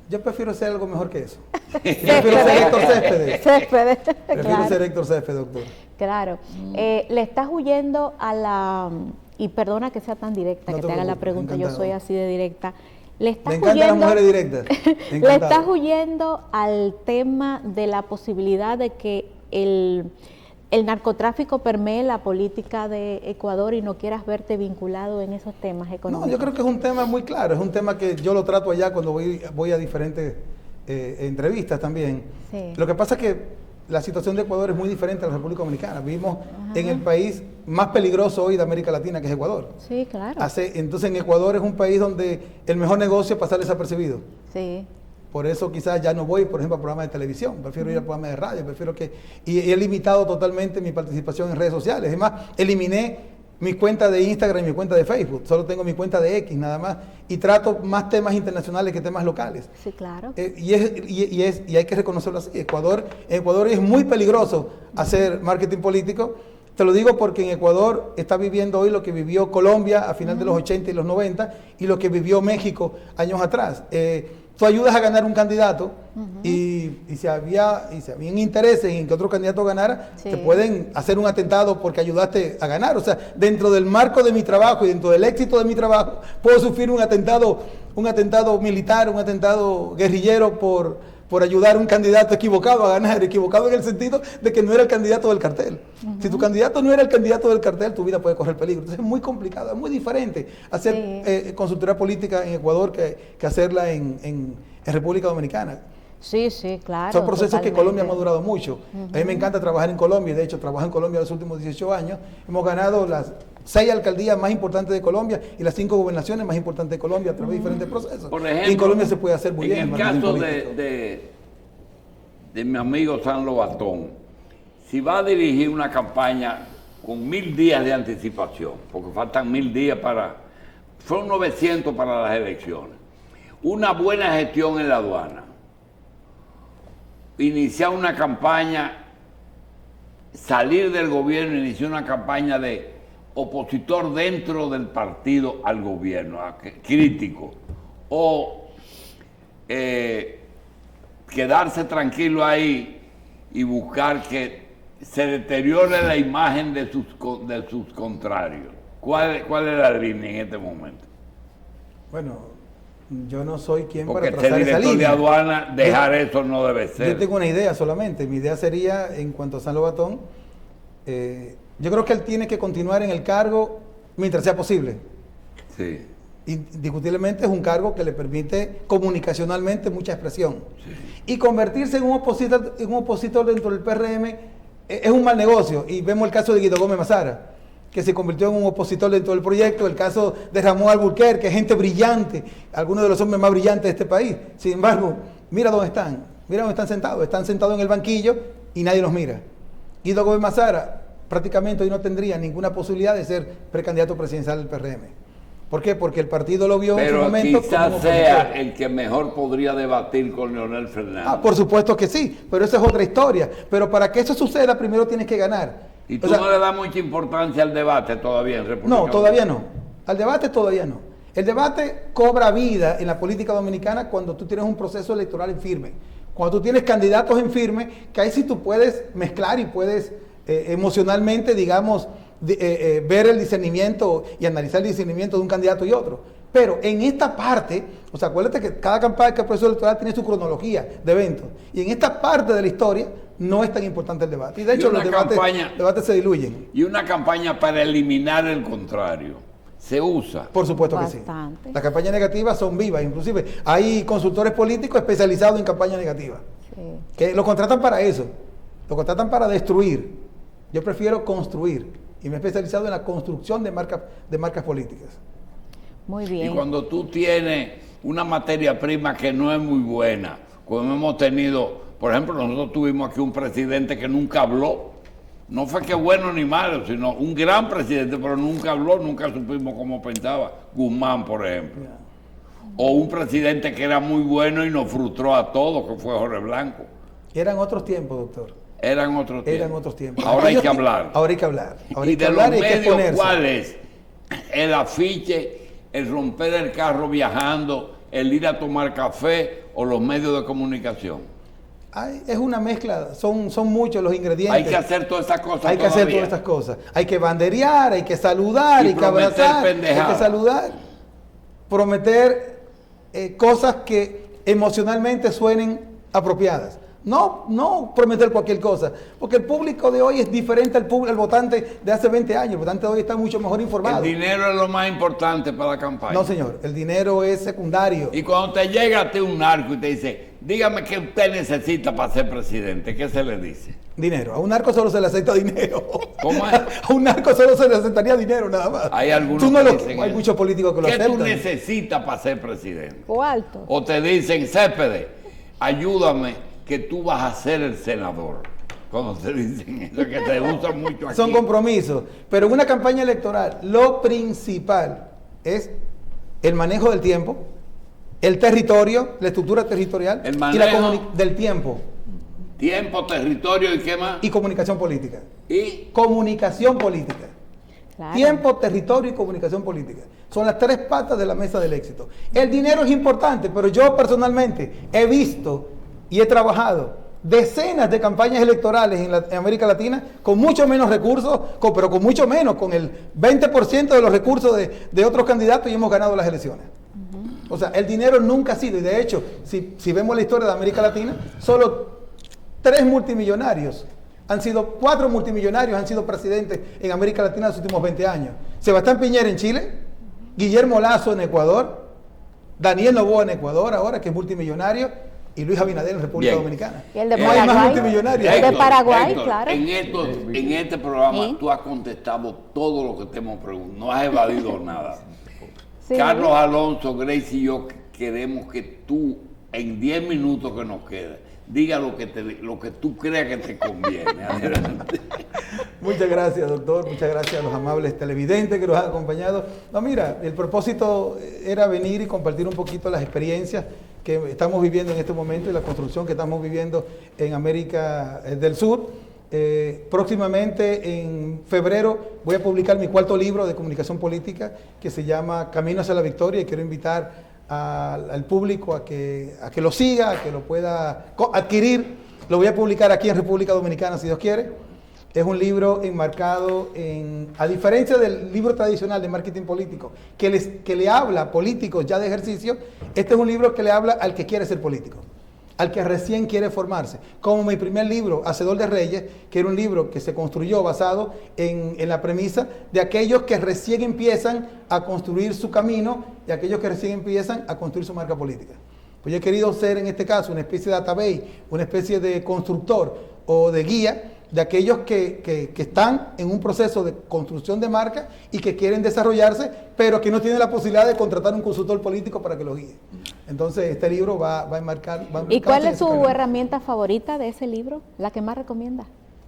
Yo prefiero ser algo mejor que eso. Yo prefiero ser Héctor Céspedes. Céspedes, Prefiero claro. ser Héctor Céspedes, doctor. Claro. Le estás huyendo a la... Y perdona que sea tan directa, No que te te haga la preocupes, pregunta, yo encantado. soy así de directa. Le Me estás encantan las huyendo, mujeres directas. le Encantado. estás huyendo al tema de la posibilidad de que el narcotráfico permee la política de Ecuador y no quieras verte vinculado en esos temas No, económicos. yo creo que es un tema muy claro. Es un tema que yo lo trato allá cuando voy a diferentes entrevistas también. Sí. Lo que pasa es que la situación de Ecuador es muy diferente a la República Dominicana. Vivimos en el país más peligroso hoy de América Latina, que es Ecuador. Sí, claro. Entonces en Ecuador es un país donde el mejor negocio es pasar desapercibido. Sí. Por eso quizás ya no voy, por ejemplo, a programas de televisión. Prefiero ir a programas de radio, y he limitado totalmente mi participación en redes sociales. Es más, eliminé mi cuenta de Instagram y mi cuenta de Facebook. Solo tengo mi cuenta de X nada más. Y trato más temas internacionales que temas locales. Sí, claro. Y hay que reconocerlo así. En Ecuador es muy peligroso hacer marketing político. Te lo digo porque en Ecuador está viviendo hoy lo que vivió Colombia a final de los 80 y los 90 y lo que vivió México años atrás. Tú ayudas a ganar un candidato y si habían intereses en que otro candidato ganara, Sí. te pueden hacer un atentado porque ayudaste a ganar. O sea, dentro del marco de mi trabajo y dentro del éxito de mi trabajo, puedo sufrir un atentado militar, un atentado guerrillero por ayudar a un candidato equivocado a ganar, equivocado en el sentido de que no era el candidato del cartel. Si tu candidato no era el candidato del cartel, tu vida puede correr peligro. Entonces es muy complicado, es muy diferente hacer consultoría política en Ecuador que hacerla en República Dominicana. Sí, sí, claro. Son procesos que totalmente. Colombia ha madurado mucho. A mí me encanta trabajar en Colombia, de hecho trabajo en Colombia los últimos 18 años. Hemos ganado las 6 alcaldías más importantes de Colombia y las 5 gobernaciones más importantes de Colombia a través de diferentes procesos. Por y en ejemplo, Colombia se puede hacer muy bien. en el marketing caso político. de mi amigo San Lobatón, si va a dirigir una campaña con 1000 días de anticipación, porque faltan 1000 días son 900 para las elecciones, una buena gestión en la aduana, iniciar una campaña, salir del gobierno, iniciar una campaña de opositor dentro del partido al gobierno, crítico, o quedarse tranquilo ahí y buscar que se deteriore la imagen de sus contrarios. ¿Cuál es la línea en este momento? Bueno, yo no soy quien Porque para trazar ser esa director de línea. aduana, dejar eso no debe ser. Yo tengo una idea solamente. Mi idea sería, en cuanto a San Lobatón, yo creo que él tiene que continuar en el cargo mientras sea posible. Sí. Indiscutiblemente es un cargo que le permite comunicacionalmente mucha expresión. Sí. Y convertirse en un opositor dentro del PRM es un mal negocio. Y vemos el caso de Guido Gómez Mazara, que se convirtió en un opositor dentro del proyecto, el caso de Ramón Alburquerque, gente brillante, algunos de los hombres más brillantes de este país. Sin embargo, mira dónde están sentados en el banquillo y nadie los mira. Guido Gómez Mazara prácticamente hoy no tendría ninguna posibilidad de ser precandidato presidencial del PRM. ¿Por qué? Porque el partido lo vio en su Pero momento quizás como sea opositor. el que mejor podría debatir con Leonel Fernández. Por supuesto que sí, pero esa es otra historia. Pero para que eso suceda, primero tienes que ganar. ¿Y tú O sea, no le das mucha importancia al debate todavía en República no, Dominicana? todavía no. Al debate todavía no. El debate cobra vida en la política dominicana cuando tú tienes un proceso electoral en firme. Cuando tú tienes candidatos en firme, que ahí sí tú puedes mezclar y puedes emocionalmente, digamos, ver el discernimiento y analizar el discernimiento de un candidato y otro. Pero en esta parte, o sea, acuérdate que cada campaña, cada proceso electoral tiene su cronología de eventos. Y en esta parte de la historia no es tan importante el debate. Y de hecho los debates se diluyen. Y una campaña para eliminar el contrario. ¿Se usa? Por supuesto Bastante. que sí. Las campañas negativas son vivas. Inclusive hay consultores políticos especializados en campañas negativas. Sí. Que lo contratan para eso. Lo contratan para destruir. Yo prefiero construir. Y me he especializado en la construcción de marcas políticas. Muy Y bien. cuando tú tienes una materia prima que no es muy buena, como hemos tenido, por ejemplo, nosotros tuvimos aquí un presidente que nunca habló. No fue que bueno ni malo, sino un gran presidente, pero nunca habló, nunca supimos cómo pensaba. Guzmán, por ejemplo. O un presidente que era muy bueno y nos frustró a todos, que fue Jorge Blanco. Eran otros tiempos, doctor. Eran otros tiempos. Eran otros tiempos. Ahora hay que hablar. Ahora hay que hablar. Ahora hay Y que de los hablar y hay que medios, exponerse. ¿cuál es? El afiche, el romper el carro viajando, el ir a tomar café o los medios de comunicación. Es una mezcla, son muchos los ingredientes. Hay que hacer todas esas cosas. Hay que hacer todavía. todas estas cosas. Hay que banderear, hay que saludar, Y hay que prometer abrazar, hay pendejadas. que saludar, prometer cosas que emocionalmente suenen apropiadas. No prometer cualquier cosa, porque el público de hoy es diferente al votante de hace 20 años. El votante de hoy está mucho mejor informado. El dinero es lo más importante para la campaña. No, señor, el dinero es secundario. Y cuando te llega a ti un narco y te dice, dígame qué usted necesita para ser presidente, ¿qué se le dice? Dinero. A un narco solo se le acepta dinero. ¿Cómo es? A un narco solo se le aceptaría dinero, nada más. Hay algunos Tú no que lo- dicen hay eso. muchos políticos que lo ¿Qué tú aceptan. necesitas para ser presidente? O alto. O te dicen, Céspedes, ayúdame que tú vas a ser el senador. Cuando te dicen eso, que te usan mucho aquí. Son compromisos. Pero en una campaña electoral, lo principal es el manejo del tiempo, el territorio, la estructura territorial El y manejo. del tiempo Tiempo, territorio y qué más. y comunicación política. Y Comunicación política. Claro. Tiempo, territorio y comunicación política. Son las tres patas de la mesa del éxito. El dinero es importante, pero yo personalmente he visto y he trabajado decenas de campañas electorales en América Latina con mucho menos recursos, pero con mucho menos, con el 20% de los recursos de otros candidatos y hemos ganado las elecciones. O sea, el dinero nunca ha sido, y de hecho, si vemos la historia de América Latina, solo 4 multimillonarios han sido presidentes en América Latina en los últimos 20 años. Sebastián Piñera en Chile, Guillermo Lazo en Ecuador, Daniel Noboa en Ecuador ahora, que es multimillonario, y Luis Abinader en República Bien. Dominicana. Y el de No hay más Paraguay. multimillonarios. El de Paraguay, Héctor, claro. En este programa Sí. tú has contestado todo lo que te hemos preguntado, no has evadido nada. Sí. Carlos Alonso, Grace y yo queremos que tú, en 10 minutos que nos queda, diga lo que tú creas que te conviene. Adelante. Muchas gracias, doctor. Muchas gracias a los amables televidentes que nos han acompañado. No, mira, el propósito era venir y compartir un poquito las experiencias que estamos viviendo en este momento y la construcción que estamos viviendo en América del Sur. Próximamente, en febrero, voy a publicar mi 4º libro de comunicación política que se llama Camino hacia la Victoria, y quiero invitar al público a que lo siga, a que lo pueda adquirir. Lo voy a publicar aquí en República Dominicana, si Dios quiere. Es un libro enmarcado a diferencia del libro tradicional de marketing político, que le habla a políticos ya de ejercicio, este es un libro que le habla al que quiere ser político, al que recién quiere formarse. Como mi primer libro, Hacedor de Reyes, que era un libro que se construyó basado en la premisa de aquellos que recién empiezan a construir su camino y aquellos que recién empiezan a construir su marca política. Pues yo he querido ser en este caso una especie de database, una especie de constructor o de guía de aquellos que están en un proceso de construcción de marca y que quieren desarrollarse, pero que no tienen la posibilidad de contratar un consultor político para que los guíe. Entonces, este libro va a enmarcar... ¿Y cuál es su herramienta favorita de ese libro? ¿La que más recomienda?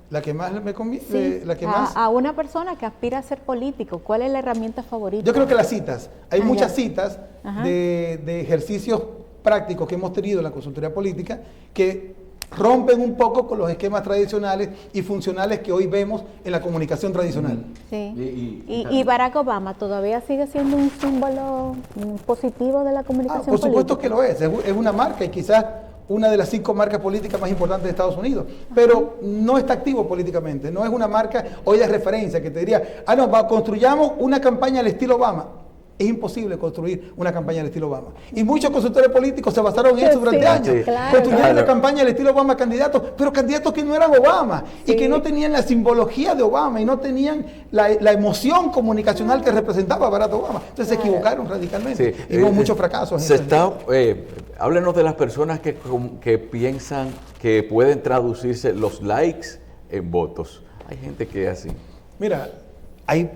La que más me conviene, Sí, la que más... a una persona que aspira a ser político, ¿cuál es la herramienta favorita? Yo creo que las citas. Hay muchas ya. citas de ejercicios prácticos que hemos tenido en la consultoría política que rompen un poco con los esquemas tradicionales y funcionales que hoy vemos en la comunicación tradicional. Sí. Y Barack Obama todavía sigue siendo un símbolo positivo de la comunicación Por supuesto política. que lo es una marca y quizás una de las 5 marcas políticas más importantes de Estados Unidos, pero no está activo políticamente, no es una marca hoy de referencia que te diría, construyamos una campaña al estilo Obama. Es imposible construir una campaña al estilo Obama. Y muchos consultores políticos se basaron en eso durante años. Claro. Construyeron la campaña al estilo Obama candidatos, pero candidatos que no eran Obama y que no tenían la simbología de Obama y no tenían la emoción comunicacional que representaba a Barack Obama. Entonces se equivocaron radicalmente. Y hubo muchos fracasos. Háblenos de las personas que piensan que pueden traducirse los likes en votos. Hay gente que es así. Mira,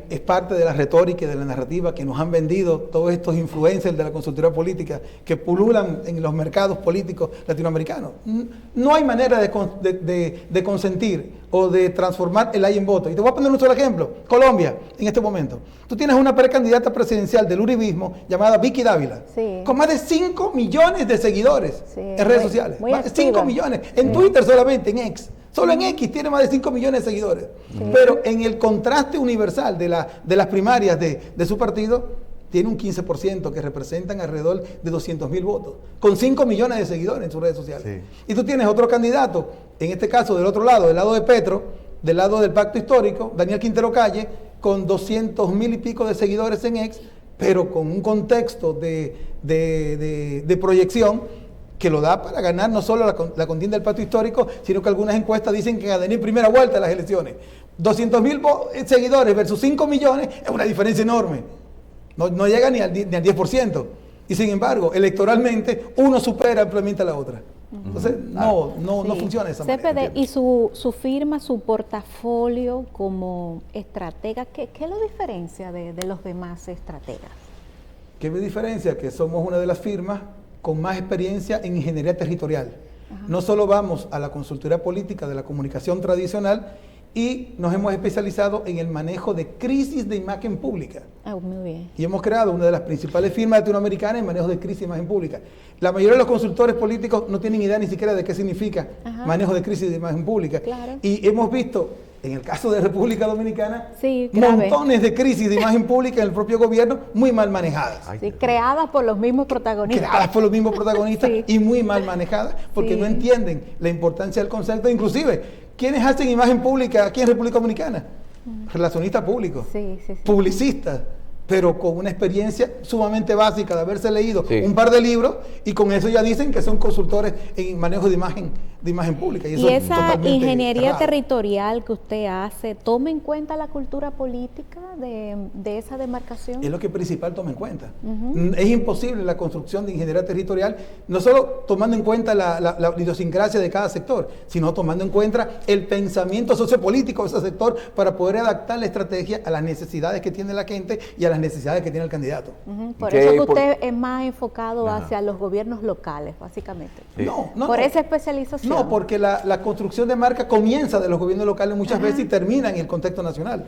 es parte de la retórica y de la narrativa que nos han vendido todos estos influencers de la consultoría política que pululan en los mercados políticos latinoamericanos. No hay manera de consentir o de transformar el like en voto. Y te voy a poner un solo ejemplo. Colombia, en este momento. Tú tienes una precandidata presidencial del uribismo llamada Vicky Dávila, con más de 5 millones de seguidores en redes sociales. Más de 5 millones. En Twitter solamente, en X. Solo en X tiene más de 5 millones de seguidores. Pero en el contraste universal de las primarias de su partido, tiene un 15% que representan alrededor de 200.000 votos, con 5 millones de seguidores en sus redes sociales. Y tú tienes otro candidato, en este caso del otro lado, del lado de Petro, del lado del Pacto Histórico, Daniel Quintero Calle, con 200.000 y pico de seguidores en X, pero con un contexto de proyección que lo da para ganar no solo la contienda del Pacto Histórico, sino que algunas encuestas dicen que ganaría en primera vuelta de las elecciones. 200.000 seguidores versus 5 millones es una diferencia enorme. No llega ni al 10%. Y sin embargo, electoralmente, uno supera ampliamente a la otra. Entonces, no funciona de esa manera. Y su firma, su portafolio como estratega, ¿qué lo diferencia de los demás estrategas? ¿Qué me diferencia? Que somos una de las firmas con más experiencia en ingeniería territorial. No solo vamos a la consultoría política de la comunicación tradicional y nos hemos especializado en el manejo de crisis de imagen pública. Muy bien. Y hemos creado una de las principales firmas latinoamericanas en manejo de crisis de imagen pública. La mayoría de los consultores políticos no tienen idea ni siquiera de qué significa manejo de crisis de imagen pública. Claro. Y hemos visto, en el caso de República Dominicana, grave. Montones de crisis de imagen pública en el propio gobierno muy mal manejadas. Creadas por los mismos protagonistas. Y muy mal manejadas porque no entienden la importancia del concepto. Inclusive, ¿quiénes hacen imagen pública aquí en República Dominicana? Relacionistas públicos, publicistas, pero con una experiencia sumamente básica de haberse leído un par de libros y con eso ya dicen que son consultores en manejo de imagen pública. Y esa ingeniería territorial que usted hace, ¿toma en cuenta la cultura política de esa demarcación? Es lo que principal toma en cuenta. Es imposible la construcción de ingeniería territorial, no solo tomando en cuenta la idiosincrasia de cada sector, sino tomando en cuenta el pensamiento sociopolítico de ese sector para poder adaptar la estrategia a las necesidades que tiene la gente y a las necesidades que tiene el candidato. Por eso que usted es más enfocado hacia los gobiernos locales, básicamente. Por esa especialización. No, porque la construcción de marca comienza de los gobiernos locales muchas veces y termina en el contexto nacional.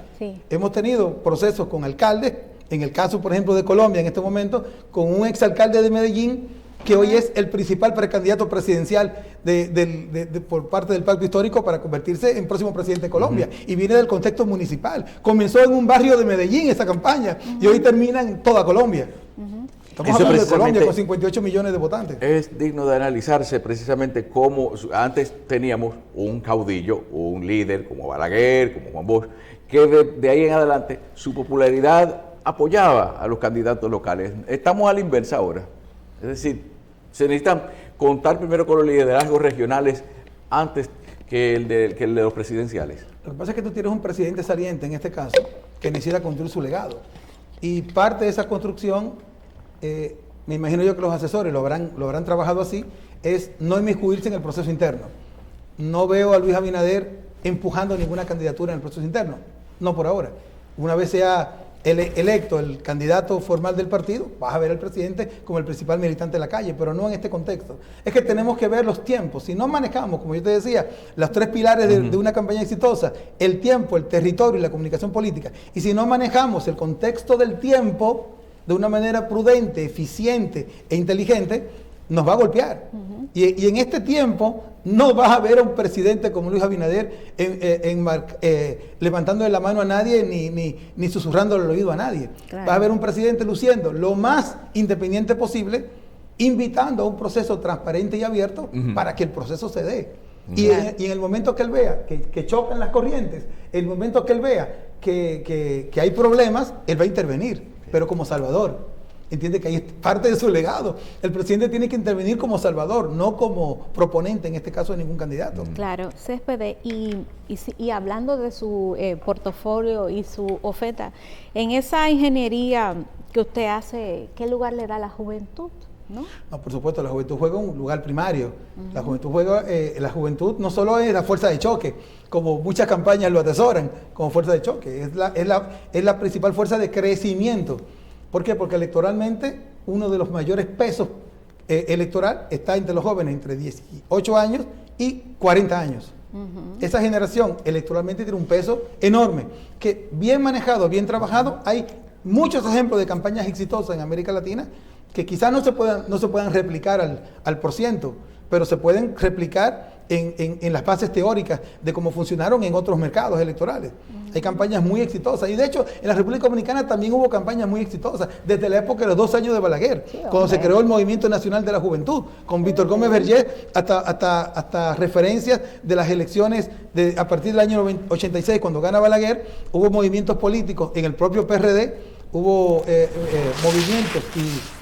Hemos tenido procesos con alcaldes, en el caso, por ejemplo, de Colombia en este momento, con un exalcalde de Medellín, que hoy es el principal precandidato presidencial por parte del Pacto Histórico para convertirse en próximo presidente de Colombia. Y viene del contexto municipal. Comenzó en un barrio de Medellín esa campaña y hoy termina en toda Colombia. Estamos Eso hablando de Colombia precisamente con 58 millones de votantes. es digno de analizarse precisamente cómo antes teníamos un caudillo, un líder como Balaguer, como Juan Bosch, que de ahí en adelante su popularidad apoyaba a los candidatos locales. Estamos a la inversa ahora. Es decir, se necesitan contar primero con los liderazgos regionales antes que el de los presidenciales. Lo que pasa es que tú tienes un presidente saliente, en este caso, que necesita construir su legado. Y parte de esa construcción, me imagino yo que los asesores lo habrán trabajado así, es no inmiscuirse en el proceso interno. No veo a Luis Abinader empujando ninguna candidatura en el proceso interno, no por ahora. Una vez sea electo el candidato formal del partido, vas a ver al presidente como el principal militante de la calle, pero no en este contexto. Es que tenemos que ver los tiempos. Si no manejamos, como yo te decía, los 3 pilares de una campaña exitosa, el tiempo, el territorio y la comunicación política, y si no manejamos el contexto del tiempo de una manera prudente, eficiente e inteligente, nos va a golpear. Y en este tiempo no vas a ver a un presidente como Luis Abinader levantándole la mano a nadie ni susurrándole el oído a nadie. Claro. Vas a ver un presidente luciendo lo más independiente posible, invitando a un proceso transparente y abierto para que el proceso se dé. Y en el momento que él vea que chocan las corrientes, el momento que él vea que hay problemas, él va a intervenir, pero como salvador. Entiende que ahí es parte de su legado. El presidente tiene que intervenir como salvador, no como proponente, en este caso, de ningún candidato. Claro, Céspedes, y hablando de su portafolio y su oferta, en esa ingeniería que usted hace, ¿qué lugar le da a la juventud? ¿No? No, por supuesto, la juventud juega un lugar primario. La juventud no solo es la fuerza de choque, como muchas campañas lo atesoran como fuerza de choque, es la principal fuerza de crecimiento. ¿Por qué? Porque electoralmente uno de los mayores pesos electoral está entre los jóvenes entre 18 años y 40 años. Esa generación electoralmente tiene un peso enorme, que bien manejado, bien trabajado, hay muchos ejemplos de campañas exitosas en América Latina que quizás no se puedan replicar al %, pero se pueden replicar en las bases teóricas de cómo funcionaron en otros mercados electorales. Hay campañas muy exitosas y de hecho en la República Dominicana también hubo campañas muy exitosas desde la época de los 2 años de Balaguer, cuando se creó el Movimiento Nacional de la Juventud, con Víctor Gómez Vergés hasta referencias de las elecciones a partir del año 86, cuando gana Balaguer, hubo movimientos políticos en el propio PRD, hubo movimientos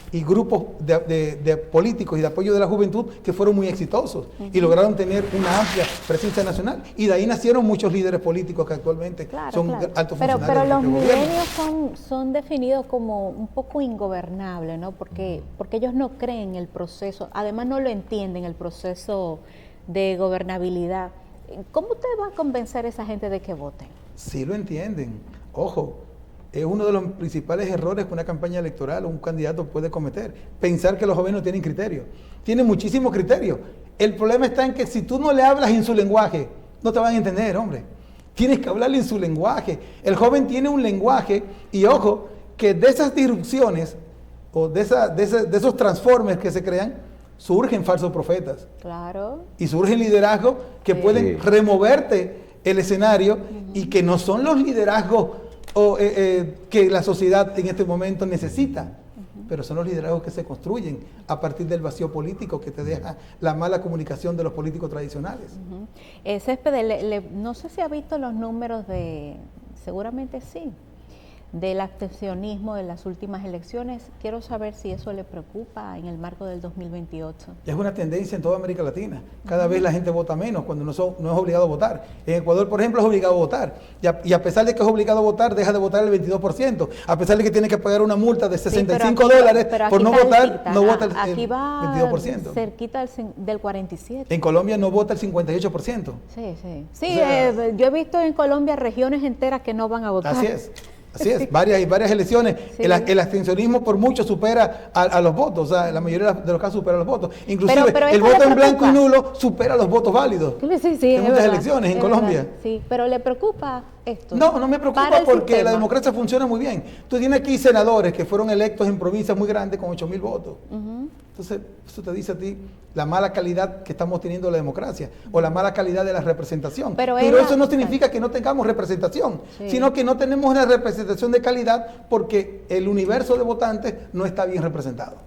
y grupos de políticos y de apoyo de la juventud que fueron muy exitosos y lograron tener una amplia presencia nacional. Y de ahí nacieron muchos líderes políticos que actualmente son altos funcionarios. Pero los del milenios son definidos como un poco ingobernables, ¿no? Porque ellos no creen en el proceso, además no lo entienden, el proceso de gobernabilidad. ¿Cómo usted va a convencer a esa gente de que voten? Sí lo entienden. Ojo, es uno de los principales errores que una campaña electoral o un candidato puede cometer. Pensar que los jóvenes no tienen criterio. Tienen muchísimos criterios. El problema está en que si tú no le hablas en su lenguaje, no te van a entender, hombre. Tienes que hablarle en su lenguaje. El joven tiene un lenguaje y ojo, que de esas disrupciones o de esos transformes que se crean, surgen falsos profetas. Claro. Y surgen liderazgos que pueden removerte el escenario y que no son los liderazgos que la sociedad en este momento necesita, pero son los liderazgos que se construyen a partir del vacío político que te deja la mala comunicación de los políticos tradicionales. Céspedes, no sé si ha visto los números seguramente sí, del abstencionismo de las últimas elecciones. Quiero saber si eso le preocupa en el marco del 2028. Es una tendencia en toda América Latina. Cada vez la gente vota menos cuando no es obligado a votar. En Ecuador, por ejemplo, es obligado a votar. Y a pesar de que es obligado a votar, deja de votar el 22%. A pesar de que tiene que pagar una multa de $65 por no votar, no vota el 22%. Cerquita del 47%. En Colombia no vota el 58%. Sí, o sea, yo he visto en Colombia regiones enteras que no van a votar. Así es, varias elecciones. Sí. El abstencionismo por mucho supera a los votos, o sea, la mayoría de los casos supera los votos. Inclusive pero el voto en blanco y nulo supera los votos válidos en muchas elecciones en Colombia. Sí, pero le preocupa esto? No me preocupa para el porque sistema. la democracia funciona muy bien. Tú tienes aquí senadores que fueron electos en provincias muy grandes con 8,000 votos. Entonces, eso te dice a ti la mala calidad que estamos teniendo de la democracia o la mala calidad de la representación. Pero eso no significa que no tengamos representación, Sí. sino que no tenemos una representación de calidad porque el universo de votantes no está bien representado.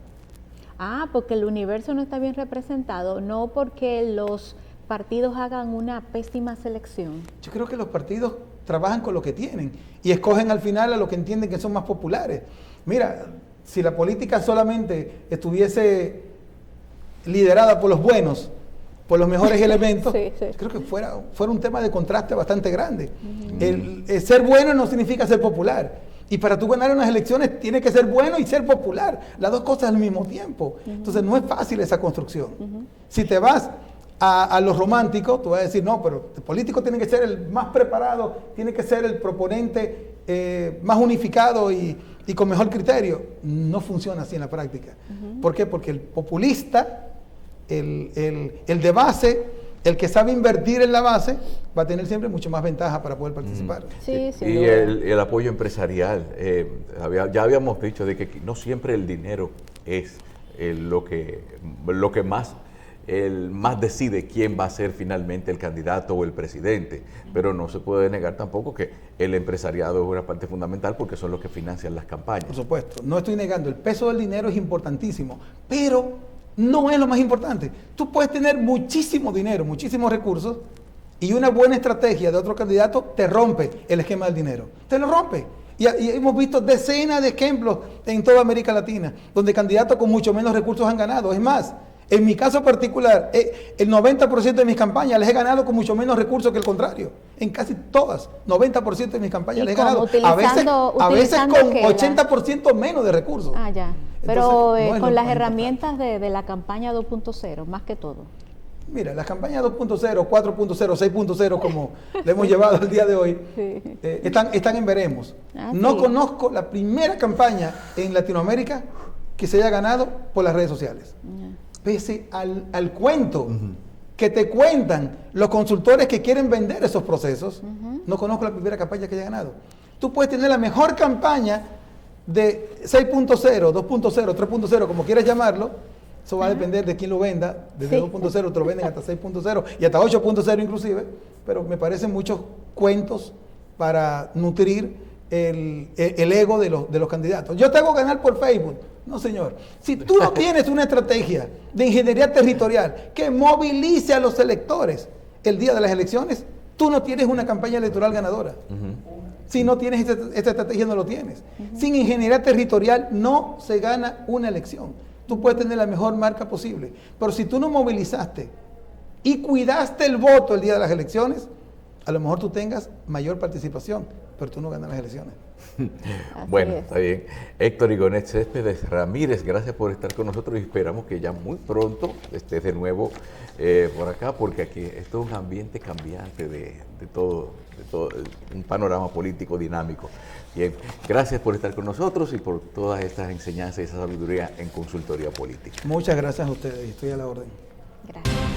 Ah, porque el universo no está bien representado, no porque los partidos hagan una pésima selección. Yo creo que los partidos trabajan con lo que tienen y escogen al final a los que entienden que son más populares. Mira, si la política solamente estuviese liderada por los buenos, por los mejores elementos, Sí, sí. creo que fuera un tema de contraste bastante grande. El ser bueno no significa ser popular. Y para tú ganar unas elecciones tienes que ser bueno y ser popular. Las dos cosas al mismo tiempo. Entonces no es fácil esa construcción. Si te vas a los románticos, tú vas a decir, no, pero el político tiene que ser el más preparado, tiene que ser el proponente más unificado y con mejor criterio. No funciona así en la práctica. ¿Por qué? Porque el populista, el de base, el que sabe invertir en la base, va a tener siempre mucho más ventaja para poder participar. Sí, sin Y duda. el apoyo empresarial. Ya habíamos dicho de que no siempre el dinero es lo que más decide quién va a ser finalmente el candidato o el presidente, pero no se puede negar tampoco que el empresariado es una parte fundamental porque son los que financian las campañas. Por supuesto, no estoy negando, el peso del dinero es importantísimo, pero no es lo más importante. Tú puedes tener muchísimo dinero, muchísimos recursos, y una buena estrategia de otro candidato te rompe el esquema del dinero, te lo rompe. Y hemos visto decenas de ejemplos en toda América Latina, donde candidatos con mucho menos recursos han ganado. Es más, en mi caso particular, el 90% de mis campañas les he ganado con mucho menos recursos que el contrario. En casi todas, 90% de mis campañas ¿Y les he cómo? ganado. A veces Utilizando con qué? 80% menos de recursos. Ah, ya. Entonces, Pero no es lo con las más herramientas de la campaña 2.0, más que todo. Mira, las campañas 2.0, 4.0, 6.0, como le hemos llevado el día de hoy, Sí. están en veremos. Ah, No sí. conozco la primera campaña en Latinoamérica que se haya ganado por las redes sociales. Pese al cuento que te cuentan los consultores que quieren vender esos procesos, no conozco la primera campaña que haya ganado. Tú puedes tener la mejor campaña de 6.0, 2.0, 3.0, como quieras llamarlo. Eso va a depender de quién lo venda. Desde Sí. 2.0 te lo venden hasta 6.0 y hasta 8.0 inclusive. Pero me parecen muchos cuentos para nutrir el ego de los candidatos. Yo te hago ganar por Facebook. No, señor. Si tú no tienes una estrategia de ingeniería territorial que movilice a los electores el día de las elecciones, tú no tienes una campaña electoral ganadora. Si no tienes esta estrategia, no lo tienes. Sin ingeniería territorial no se gana una elección. Tú puedes tener la mejor marca posible, pero si tú no movilizaste y cuidaste el voto el día de las elecciones, a lo mejor tú tengas mayor participación, pero tú no ganas las elecciones. Bueno, es. está bien. Héctor Igonet Céspedes Ramírez, gracias por estar con nosotros y esperamos que ya muy pronto estés de nuevo por acá, porque aquí esto es un ambiente cambiante de todo, un panorama político dinámico. Bien, gracias por estar con nosotros y por todas estas enseñanzas y esa sabiduría en consultoría política. Muchas gracias a ustedes, estoy a la orden. Gracias.